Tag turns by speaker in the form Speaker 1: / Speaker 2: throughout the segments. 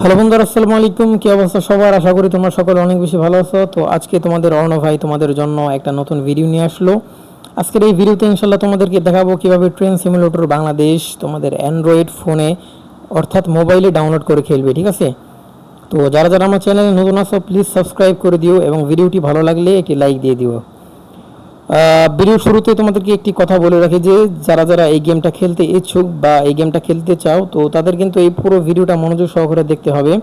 Speaker 1: Hello বন্ধুরা, আসসালামু আলাইকুম। কি অবস্থা সবার? আশা করি তোমরা সকলে অনেক বেশি ভালো আছো। তো আজকে তোমাদের অর্ণব ভাই তোমাদের জন্য একটা নতুন ভিডিও নিয়ে আসলো। আজকের এই ভিডিওতে ইনশাল্লাহ তোমাদেরকে দেখাবো কিভাবে ট্রেন সিমুলেটর বাংলাদেশ তোমাদের অ্যান্ড্রয়েড ফোনে অর্থাৎ মোবাইলে ডাউনলোড করে খেলবে, ঠিক আছে? তো যারা যারা আমার চ্যানেলে নতুন আছো প্লিজ সাবস্ক্রাইব করে দিও এবং ভিডিওটি ভালো লাগলে একটি লাইক দিয়ে দিও। ভিডিওর শুরুতে তোমাদেরকে একটি কথা বলে রাখি যে যারা যারা এই গেমটা খেলতে ইচ্ছুক বা এই গেমটা খেলতে চাও, তো তাদের কিন্তু এই পুরো ভিডিওটা মনোযোগ সহকারে দেখতে হবে,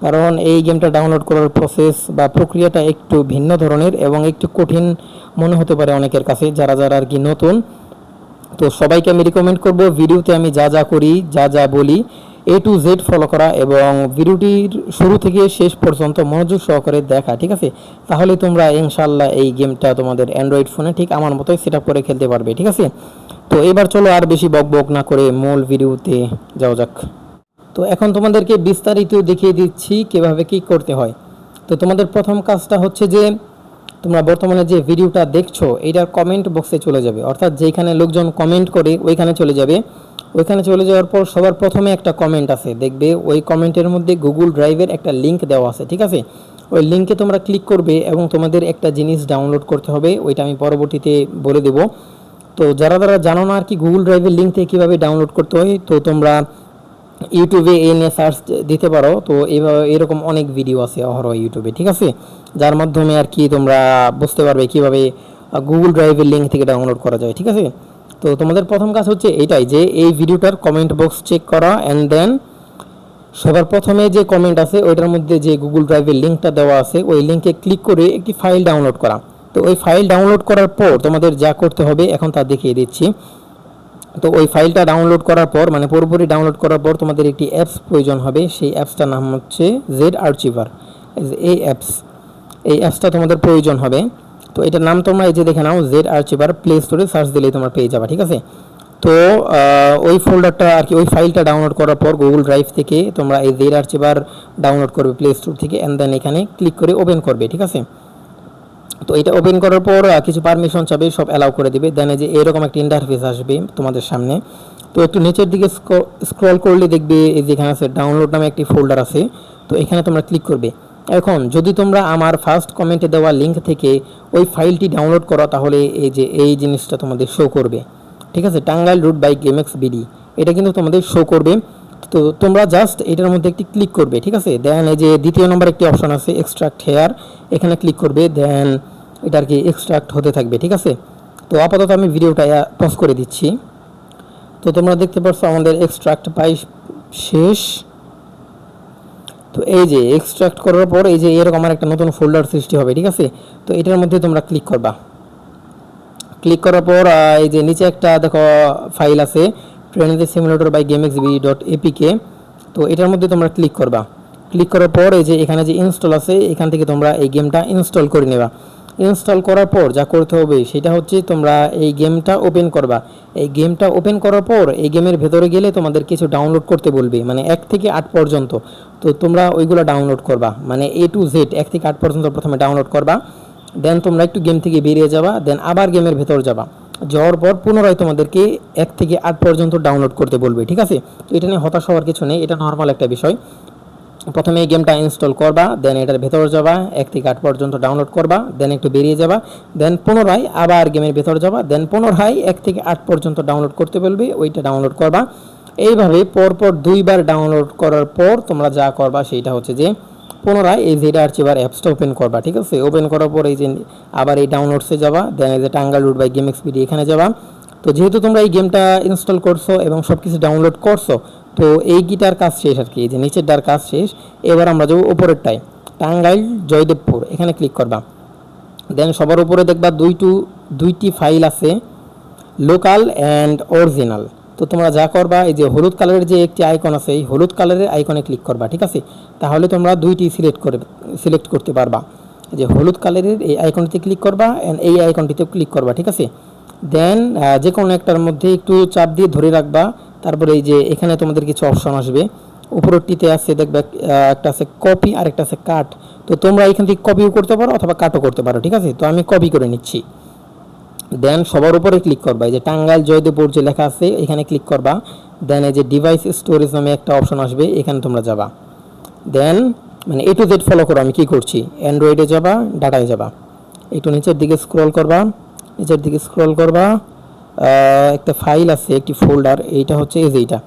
Speaker 1: কারণ এই গেমটা ডাউনলোড করার প্রসেস বা প্রক্রিয়াটা একটু ভিন্ন ধরনের এবং একটু কঠিন মনে হতে পারে অনেকের কাছে যারা যারা আর কি নতুন। তো সবাইকে আমি রিকমেন্ড করব ভিডিওতে আমি যা যা করি, যা যা বলি, A to Z ফলো করা এবং ভিডিওটির শুরু থেকে শেষ পর্যন্ত মনোযোগ সহকারে দেখা, ঠিক আছে? তাহলে তোমরা ইনশাল্লাহ এই গেমটা তোমাদের অ্যান্ড্রয়েড ফোনে ঠিক আমার মতোই সেট আপ করে খেলতে পারবে, ঠিক আছে? তো এবার চলো আর বেশি বক বক না করে মূল ভিডিওতে যাওয়া যাক। তো এখন তোমাদেরকে বিস্তারিত দেখিয়ে দিচ্ছি কিভাবে কি করতে হয়। তো তোমাদের প্রথম কাজটা হচ্ছে যে তোমরা বর্তমানে যে ভিডিওটা দেখছো এটার কমেন্ট বক্সে চলে যাবে, অর্থাৎ যেখানে লোকজন কমেন্ট করে ওইখানে চলে যাবে। ওইখানে চলে যাওয়ার পর সবার প্রথমে একটা কমেন্ট আছে, দেখবে ওই কমেন্টের মধ্যে গুগল ড্রাইভের একটা লিঙ্ক দেওয়া আছে, ঠিক আছে? ওই লিঙ্কে তোমরা ক্লিক করবে এবং তোমাদের একটা জিনিস ডাউনলোড করতে হবে, ওইটা আমি পরবর্তীতে বলে দেব। তো যারা যারা জানো না আর কি গুগল ড্রাইভের লিঙ্ক থেকে কীভাবে ডাউনলোড করতে হয়, তো তোমরা ইউটিউবে এই নিয়ে সার্চ দিতে পারো। তো এইভাবে এরকম অনেক ভিডিও আছে অহরহ ইউটিউবে, ঠিক আছে? যার মাধ্যমে আর কি তোমরা বুঝতে পারবে কীভাবে গুগল ড্রাইভের লিঙ্ক থেকে ডাউনলোড করা যায়, ঠিক আছে? তো তোমাদের প্রথম কাজ হচ্ছে এটাই যে এই ভিডিওটার কমেন্ট বক্স চেক করা অ্যান্ড দেন সবার প্রথমে যে কমেন্ট আছে ওইটার মধ্যে যে গুগল ড্রাইভের লিঙ্কটা দেওয়া আছে ওই লিঙ্কে ক্লিক করে একটি ফাইল ডাউনলোড করা। তো ওই ফাইল ডাউনলোড করার পর তোমাদের যা করতে হবে এখন তা দেখিয়ে দিচ্ছি। তো ওই ফাইলটা ডাউনলোড করার পর মানে পুরোপুরি ডাউনলোড করার পর তোমাদের একটি অ্যাপস প্রয়োজন হবে, সেই অ্যাপসটার নাম হচ্ছে জেড আর্চিভার। এই অ্যাপসটা তোমাদের প্রয়োজন হবে। তো এটার নাম তোমরা এই যে দেখে নাও, জেড আর্চিভার, প্লে স্টোরে সার্চ দিলেই তোমরা পেয়ে যাবে, ঠিক আছে? তো ওই ফোল্ডারটা আর কি ওই ফাইলটা ডাউনলোড করার পর গুগল ড্রাইভ থেকে তোমরা এই জেড আর্চিভার ডাউনলোড করবে প্লে স্টোর থেকে অ্যান্ড দেন এখানে ক্লিক করে ওপেন করবে, ঠিক আছে? তো এটা ওপেন করার পর কিছু পারমিশন চাবে, সব অ্যালাউ করে দিবে। দেন যে এরকম একটা ইন্টারফেস আসবে তোমাদের সামনে। তো একটু নিচের দিকে স্ক্রল করলে দেখবে এই যেখানে আছে ডাউনলোড নামে একটি ফোল্ডার আছে, তো এখানে তোমরা ক্লিক করবে। এখন যদি তোমরা আমার ফার্স্ট কমেন্টে দেওয়া লিঙ্ক থেকে ওই ফাইলটি ডাউনলোড করো তাহলে এই যে এই জিনিসটা তোমাদের শো করবে, ঠিক আছে? টাঙ্গাইল রুট বাই গেমএক্স বিডি, এটা কিন্তু তোমাদের শো করবে। তো তোমরা জাস্ট এটার মধ্যে একটি ক্লিক করবে, ঠিক আছে? দেন এই যে দ্বিতীয় নম্বর একটি অপশন আছে এক্সট্রাক্ট হেয়ার, এখানে ক্লিক করবে। দেন এটা আর কি এক্সট্রাক্ট হতে থাকবে, ঠিক আছে? তো আপাতত আমি ভিডিওটা পজ করে দিচ্ছি। তো তোমরা দেখতে পাচ্ছ আমাদের এক্সট্রাক্ট পাই শেষ। তো এই যে এক্সট্রাক্ট করার পর এই যে এরকম আমার একটা নতুন ফোল্ডার সৃষ্টি হবে, ঠিক আছে? তো এটার মধ্যে তোমরা ক্লিক করবা। ক্লিক করার পর এই যে নিচে একটা দেখো ফাইল আছে ট্রেন সিমুলেটর বাই gmxb.apk, তো এটার মধ্যে তোমরা ক্লিক করবা। ক্লিক করার পর এই যে এখানে যে ইনস্টল আছে এখান থেকে তোমরা এই গেমটা ইনস্টল করে নেবা। ইনস্টল করার পর যা করতে হবে সেটা হচ্ছে তোমরা এই গেমটা ওপেন করবা। এই গেমটা ওপেন করার পর এই গেমের ভেতরে গেলে তোমাদের কিছু ডাউনলোড করতে বলবে, মানে 1 থেকে 8 পর্যন্ত। তো তোমরা ওইগুলো ডাউনলোড করবা, মানে A to Z 1 থেকে 8 পর্যন্ত প্রথমে ডাউনলোড করবা। দেন তোমরা একটু গেম থেকে বেরিয়ে যাবা, দেন আবার গেমের ভেতর যাবা। যাওয়ার পর পুনরায় তোমাদেরকে 1 থেকে 8 পর্যন্ত ডাউনলোড করতে বলবে, ঠিক আছে? তো এটা নিয়ে হতাশ হওয়ার কিছু নেই, এটা নর্মাল একটা বিষয়। প্রথমে এই গেমটা ইনস্টল করবা, দেন এটার ভেতর যাবা, 1 থেকে 8 পর্যন্ত ডাউনলোড করবা, দেন একটু বেরিয়ে যাবা, দেন পুনরায় আবার গেমের ভেতর যাবা, দেন পুনরায় 1 থেকে 8 পর্যন্ত ডাউনলোড করতে বলবে, ওইটা ডাউনলোড করবা। এইভাবে পরপর 2 বার ডাউনলোড করার পর তোমরা যা করবা সেইটা হচ্ছে যে পুনরায় এই জেড আর্চিভার অ্যাপসটা ওপেন করবা, ঠিক আছে? ওপেন করার পর এই যে আবার এই ডাউনলোডসে যাবা, দেন এই যে টাঙ্গাইল রুট বাই গেমএক্স বিডি এখানে যাবা। তো যেহেতু তোমরা এই গেমটা ইনস্টল করছো এবং সব কিছু ডাউনলোড করছো, তো এই গিটার কাজ শেষ আর কি, এই যে নিচেরটার কাজ শেষ। এবার আমরা যাবো উপরেরটায়, টাঙ্গাইল জয়দেবপুর, এখানে ক্লিক করবা। দেন সবার উপরে দেখবা দুইটি ফাইল আছে, লোকাল অ্যান্ড অরিজিনাল। তো তোমরা যা করবা এই যে হলুদ কালারের যে একটি আইকন আছে এই হলুদ কালারের আইকনে ক্লিক করবা, ঠিক আছে? তাহলে তোমরা দুইটি সিলেক্ট করতে পারবা। এই যে হলুদ কালারের এই আইকনটিতে ক্লিক করবা অ্যান্ড এই আইকনটিতে ক্লিক করবা, ঠিক আছে? দেন যে কোনো একটার মধ্যে একটু চাপ দিয়ে ধরে রাখবা। তারপরে এই যে এখানে তোমাদের কিছু অপশন আসবে, উপরেরটিতে আছে দেখবে একটা আছে কপি আর একটা আছে কাট। তো তোমরা এখান থেকে কপিও করতে পারো অথবা কাটও করতে পারো, ঠিক আছে? তো আমি কপি করে নিচ্ছি। দেন সবার উপরে ক্লিক করবা, এই যে টাঙ্গাইল জয়দেবপুর যে লেখা আছে এখানে ক্লিক করবা। দেন এই যে ডিভাইস স্টোরেজ নামে একটা অপশন আসবে, এখানে তোমরা যাবা। দেন মানে A to Z ফলো করো আমি কি করছি। অ্যান্ড্রয়েডে যাবা, ডাটায় যাবা, একটু নিচের দিকে স্ক্রল করবা, নিচের দিকে স্ক্রল করবা, একটা ফাইল আছে, একটি ফোল্ডার, এইটা হচ্ছে এই যে এইটা।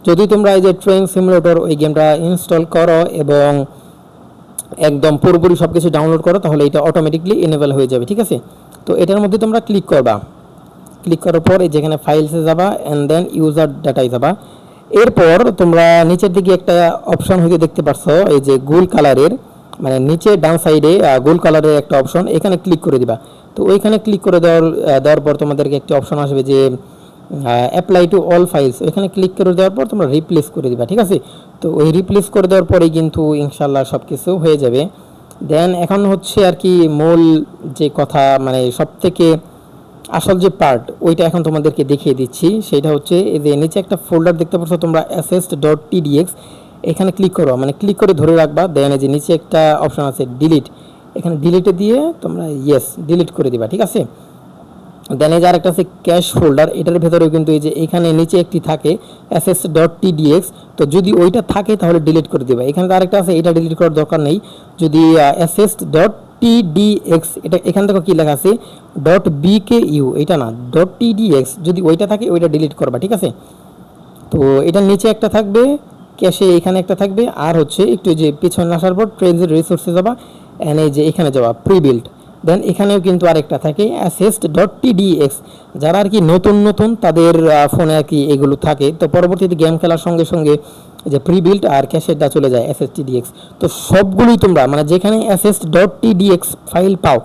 Speaker 1: যদি তোমরা এই যে ট্রেন সিমুলেটর ওই গেমটা ইনস্টল করো এবং একদম পুরোপুরি সব কিছু ডাউনলোড করো, তাহলে এটা অটোমেটিকলি এনেবল হয়ে যাবে, ঠিক আছে। তো এটার মধ্যে তোমরা ক্লিক করবা, ক্লিক করার পর এই যেখানে ফাইলসে যাবা অ্যান্ড দেন ইউজার ডাটায় যাবা। এরপর তোমরা নিচের দিকে একটা অপশন হয়তো দেখতে পাচ্ছ, এই যে গোল কালারের, মানে নিচে ডান সাইডে গোল কালারের একটা অপশন, এখানে ক্লিক করে দিবা। তো ওইখানে ক্লিক করে দেওয়ার পর তোমাদেরকে একটা অপশন আসবে যে অ্যাপ্লাই টু অল ফাইলস, এখানে ক্লিক করে দেওয়ার পর তোমরা রিপ্লেস করে দিবা, ঠিক আছে। তো ওই রিপ্লেস করে দেওয়ার পরেই কিন্তু ইনশাল্লাহ সব কিছু হয়ে যাবে। দেন এখন হচ্ছে আর কি মূল যে কথা, মানে সব থেকে আসল যে পার্ট, ওইটা এখন তোমাদেরকে দেখিয়ে দিচ্ছি। সেটা হচ্ছে এই যে নিচে একটা ফোল্ডার দেখতে পাচ্ছ তোমরা assist.tdx, এখানে ক্লিক করো, মানে ক্লিক করে ধরে রাখবা। দেন এই যে নিচে একটা অপশন আছে ডিলিট, এখানে ডিলিটে দিয়ে তোমরা ইয়েস ডিলিট করে দিবা, ঠিক আছে। দেন এই যে আরেকটা আছে ক্যাশ ফোল্ডার, এটার ভেতরেও কিন্তু এই যে এখানে নিচে একটি থাকে assist.tdx, তো যদি ওইটা থাকে তাহলে ডিলিট করে দিবা। এখানে আরেকটা আছে, এটা ডিলিট করার দরকার নেই। যদি assist.tdx, এটা এখান থেকে কি লেখা আছে .bku, এটা না .tdx, যদি ওইটা থাকে ওইটা ডিলিট করবা, ঠিক আছে। তো এটার নিচে একটা থাকবে ক্যাশে, এখানে একটা থাকবে, আর হচ্ছে একটু যে পিছনে আসার পর ট্রেনের রিসোর্সে যাবা এন্ড এই যে এখানে যাবা প্রি বিল্ড, দেন এখানেও কিন্তু আরেকটা থাকে assist.tdx। যারা আর কি নতুন নতুন তাদের ফোনে আর কি এগুলো থাকে, তো পরবর্তীতে গেম খেলার সঙ্গে সঙ্গে যে প্রি বিল্ড আর ক্যাশেরটা চলে যায় assist.tdx। তো সবগুলোই তোমরা মানে যেখানে assist.tdx ফাইল পাও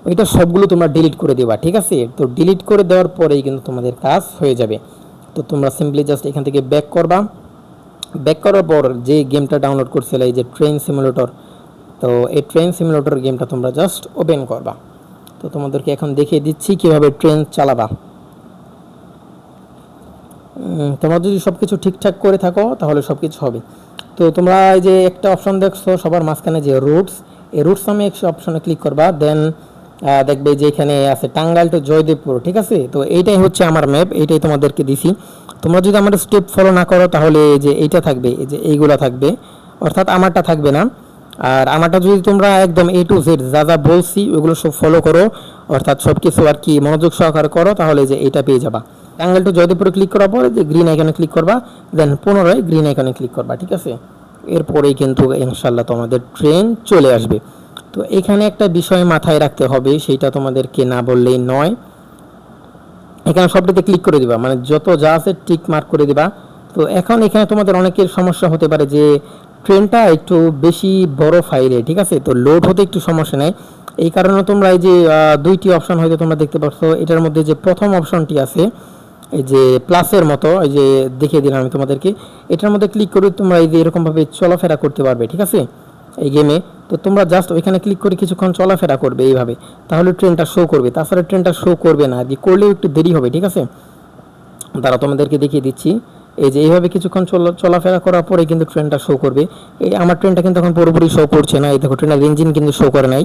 Speaker 1: ওইটা সবগুলো তোমরা ডিলিট করে দেবা, ঠিক আছে। তো ডিলিট করে দেওয়ার পরেই কিন্তু তোমাদের কাজ হয়ে যাবে। তো তোমরা সিম্পলি জাস্ট এখান থেকে ব্যাক করবা, ব্যাক করার পর যে গেমটা ডাউনলোড করছিলে এই যে ট্রেন সিমুলেটর, তো এই ট্রেন সিমুলেটর গেমটা তোমরা জাস্ট ওপেন করবা। তো তোমাদেরকে এখন দেখিয়ে দিচ্ছি কিভাবে ট্রেন চালাবা। তোমরা যদি সব কিছু ঠিকঠাক করে থাকো তাহলে সব কিছু হবে। তো তোমরা এই যে একটা অপশন দেখছো সবার মাঝখানে যে রুটস, এই রুটস আমি একটা অপশনে ক্লিক করবা। দেন দেখবে যে এখানে আছে টাঙ্গাইল টু জয়দেবপুর, ঠিক আছে। তো এইটাই হচ্ছে আমার ম্যাপ, এইটাই তোমাদেরকে দিছি। তোমরা যদি আমার স্টেপ ফলো না করো তাহলে এই যে এইটা থাকবে, এই যে এইগুলা থাকবে, অর্থাৎ আমারটা থাকবে না। আর আমারটা যদি তোমরা একদম A to Z যা যা বলছি ওগুলো সব ফলো করো, অর্থাৎ সব কিছু আর কি মনোযোগ সহকারে করো, তাহলে যে এইটা পেয়ে যাবা। টাঙ্গাইল টু জয়দেবপুরে ক্লিক করার পরে যে গ্রিন আইকনে ক্লিক করবা, দেন পুনরায় গ্রিন আইকনে ক্লিক করবা, ঠিক আছে। এরপরেই কিন্তু ইনশাল্লাহ তোমাদের ট্রেন চলে আসবে। তো এখানে একটা বিষয় মাথায় রাখতে হবে, সেইটা তোমাদেরকে না বললেই নয়। এখানে সবটাতে ক্লিক করে দিবা, মানে যত যা আছে টিক মার্ক করে দিবা। তো এখন এখানে তোমাদের অনেকের সমস্যা হতে পারে যে ট্রেনটা একটু বেশি বড় ফাইলে, ঠিক আছে, তো লোড হতে একটু সমস্যা নেই। এই কারণে তোমরা এই যে দুইটি অপশন হয়তো তোমরা দেখতে পাচ্ছ, এটার মধ্যে যে প্রথম অপশনটি আছে এই যে প্লাসের মতো, এই যে দেখিয়ে দিলাম আমি তোমাদেরকে, এটার মধ্যে ক্লিক করে তোমরা এই যে এরকমভাবে চলাফেরা করতে পারবে, ঠিক আছে, এই গেমে। তো তোমরা জাস্ট ওইখানে ক্লিক করে কিছুক্ষণ চলাফেরা করবে এইভাবে, তাহলে ট্রেনটা শো করবে। তাছাড়া ট্রেনটা শো করবে না, আর কি করলেও একটু দেরি হবে, ঠিক আছে। তারা তোমাদেরকে দেখিয়ে দিচ্ছি, এই যে এইভাবে কিছুক্ষণ চলাফেরা করার পরে কিন্তু ট্রেনটা শো করবে। এই আমার ট্রেনটা কিন্তু এখন পুরোপুরি শো করছে না, এই দেখো ট্রেনের ইঞ্জিন কিন্তু শো করে নাই।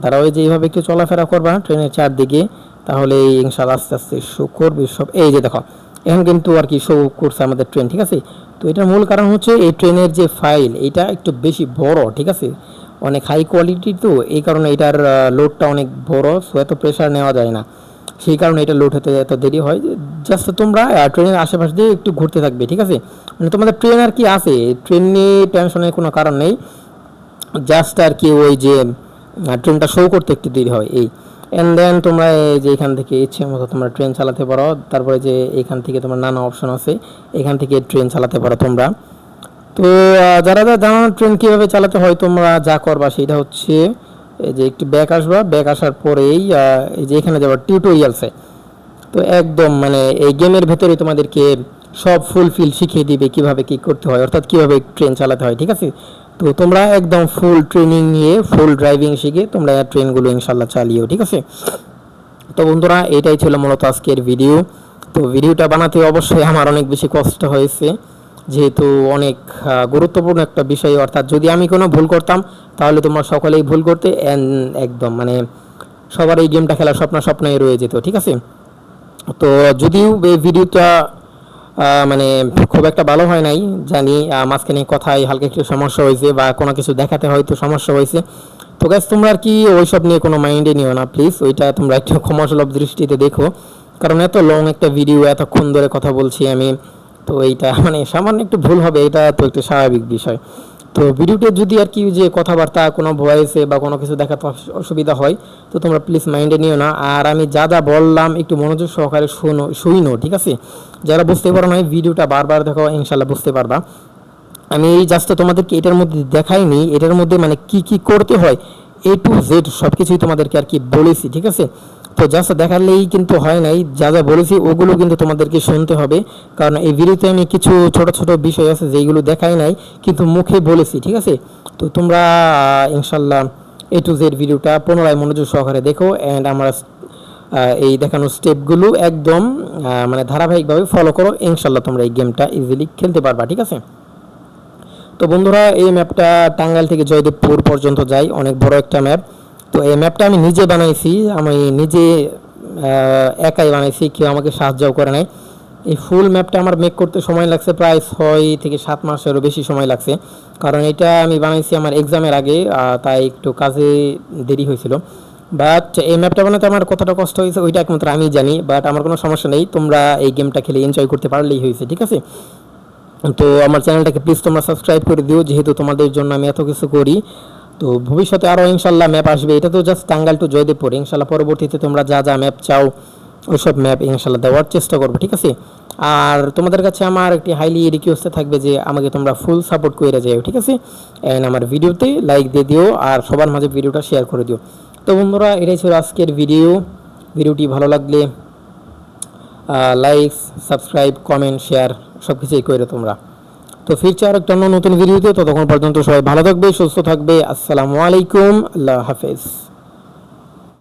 Speaker 1: তারা ওই যে এইভাবে একটু চলাফেরা করবা ট্রেনের চারদিকে, তাহলে ইনশাআল্লাহ আস্তে আস্তে শো করবে সব। এই যে দেখো এখন কিন্তু আর কি শো করছে আমাদের ট্রেন, ঠিক আছে। তো এটার মূল কারণ হচ্ছে এই ট্রেনের যে ফাইল এটা একটু বেশি বড়, ঠিক আছে, অনেক হাই কোয়ালিটি, তো এই কারণে এটার লোডটা অনেক বড়, সো এত প্রেশার নেওয়া যায় না, সেই কারণে এটা লোড হতে এত দেরি হয়। জাস্ট তোমরা ট্রেনের আশেপাশে দিয়ে একটু ঘুরতে থাকবে, ঠিক আছে। মানে তোমাদের ট্রেন আর কি আছে, ট্রেন নিয়ে টেনশনের কোনো কারণ নেই, জাস্ট আর কি ওই যে ট্রেনটা শো করতে একটু দেরি হয় এই। অ্যান্ড দেন তোমরা এই যে এখান থেকে ইচ্ছে মতো তোমরা ট্রেন চালাতে পারো। তারপরে যে এখান থেকে তোমার নানা অপশন আছে, এখান থেকে ট্রেন চালাতে পারো তোমরা। তো যারা জানো ট্রেন কীভাবে চালাতে হয়, তোমরা যা করবা সেটা হচ্ছে এই যে একটু ব্যাক আসবা, ব্যাক আসার পরেই এই যে এখানে যাবা টিউটোরিয়ালসে। তো একদম মানে এই গেমের ভেতরে তোমাদেরকে সব ফুলফিল শিখিয়ে দিবে কিভাবে কি করতে হয়, অর্থাৎ কিভাবে ট্রেন চালাতে হয়, ঠিক আছে। তো তোমরা একদম ফুল ট্রেনিং নিয়ে ফুল ড্রাইভিং শিখে তোমরা ট্রেনগুলো ইনশাল্লাহ চালিও, ঠিক আছে। তো বন্ধুরা এটাই ছিল মূলত আজকের ভিডিও। তো ভিডিওটা বানাতে অবশ্যই আমার অনেক বেশি কষ্ট হয়েছে, যেহেতু অনেক গুরুত্বপূর্ণ একটা বিষয়, অর্থাৎ যদি আমি কোনো ভুল করতাম তাহলে তোমরা সকলেই ভুল করতে, একদম মানে সবার এই গেমটা খেলার স্বপ্নই রয়ে যেত, ঠিক আছে। তো যদিও এই ভিডিওটা মানে খুব একটা ভালো হয় নাই জানি, মাঝখানে কথায় হালকা একটু সমস্যা হয়েছে বা কোনো কিছু দেখাতে হয়তো সমস্যা হয়েছে। তো গাইস তোমরা আর কি ওইসব নিয়ে কোনো মাইন্ডে নিও না প্লিজ, ওইটা তোমরা একটু ক্ষমাসুলভ দৃষ্টিতে দেখো, কারণ এত লং একটা ভিডিও এতক্ষণ ধরে কথা বলছি আমি, তো এইটা মানে সামান্য একটু ভুল হবে, এটা তো একটু স্বাভাবিক বিষয়। তো ভিডিওতে যদি আর কি যে কথাবার্তা কোনো ভয়েসে বা কোনো কিছু দেখাতে অসুবিধা হয় তো তোমরা প্লিজ মাইন্ডে নিও না। আর আমি যা যা বললাম একটু মনোযোগ সহকারে শুনো, ঠিক আছে? যারা বুঝতে পারো না ভিডিওটা বারবার দেখো, ইনশাল্লাহ বুঝতে পারবা। আমি জাস্ট তোমাদেরকে এটার মধ্যে দেখাইনি, এটার মধ্যে মানে কি কি করতে হয় A to Z সব কিছুই তোমাদেরকে আর কি বলেছি, ঠিক আছে? তো জাস্ট দেখালেই কিন্তু হয় নাই, যা যা বলেছি ওগুলো কিন্তু তোমাদেরকে শুনতে হবে, কারণ এই ভিডিওতে আমি কিছু ছোট ছোট বিষয় আছে যেগুলো দেখাই নাই কিন্তু মুখে বলেছি, ঠিক আছে? তো তোমরা ইনশাল্লাহ A to Z ভিডিওটা পুনরায় মনোযোগ সহকারে দেখো, অ্যান্ড আমরা এই দেখানো স্টেপগুলো একদম মানে ধারাবাহিকভাবে ফলো করো, ইনশাল্লাহ তোমরা এই গেমটা ইজিলি খেলতে পারবা, ঠিক আছে? তো বন্ধুরা এই ম্যাপটা টাঙ্গাইল থেকে জয়দেবপুর পর্যন্ত যায়, অনেক বড় একটা ম্যাপ। তো এই ম্যাপটা আমি নিজে বানাইছি, আমি নিজে একাই বানাইছি, কেউ আমাকে সাহায্যও করে নাই। এই ফুল ম্যাপটা আমার মেক করতে সময় লাগছে প্রায় 6 থেকে 7 মাসেরও বেশি সময় লাগছে, কারণ এটা আমি বানাইছি আমার এক্সামের আগে, তাই একটু কাজে দেরি হয়েছিল। বাট এই ম্যাপটা বানাতে আমার কতটা কষ্ট হয়েছে ওইটা একমাত্র আমি জানি, বাট আমার কোনো সমস্যা নেই, তোমরা এই গেমটা খেলে এনজয় করতে পারলেই হয়েছে, ঠিক আছে? তো আমার চ্যানেলটাকে প্লিজ তোমরা সাবস্ক্রাইব করে দিও, যেহেতু তোমাদের জন্য আমি এত কিছু করি। তো ভবিষ্যতে আরও ইনশাল্লাহ ম্যাপ আসবে, এটা তো জাস্ট টাঙ্গাইল টু জয়দেবপুর, ইনশাল্লাহ পরবর্তীতে তোমরা যা যা ম্যাপ চাও ওইসব ম্যাপ ইনশাল্লাহ দেওয়ার চেষ্টা করবো, ঠিক আছে? আর তোমাদের কাছে আমার একটি হাইলি রিকোয়েস্ট থাকবে যে আমাকে তোমরা ফুল সাপোর্ট করে যাও, ঠিক আছে? অ্যান্ড আমার ভিডিওতে লাইক দিয়ে দিও আর সবার মাঝে ভিডিওটা শেয়ার করে দিও। তো বন্ধুরা এটাই ছিল আজকের ভিডিওটি ভালো লাগলে লাইক, সাবস্ক্রাইব, কমেন্ট, শেয়ার সব কিছুই করে তোমরা। তো ফিরছে আর একটা নতুন ভিডিওতে, ততক্ষণ পর্যন্ত সবাই ভালো থাকবে, সুস্থ থাকবে। আসসালামু আলাইকুম, আল্লাহ হাফেজ।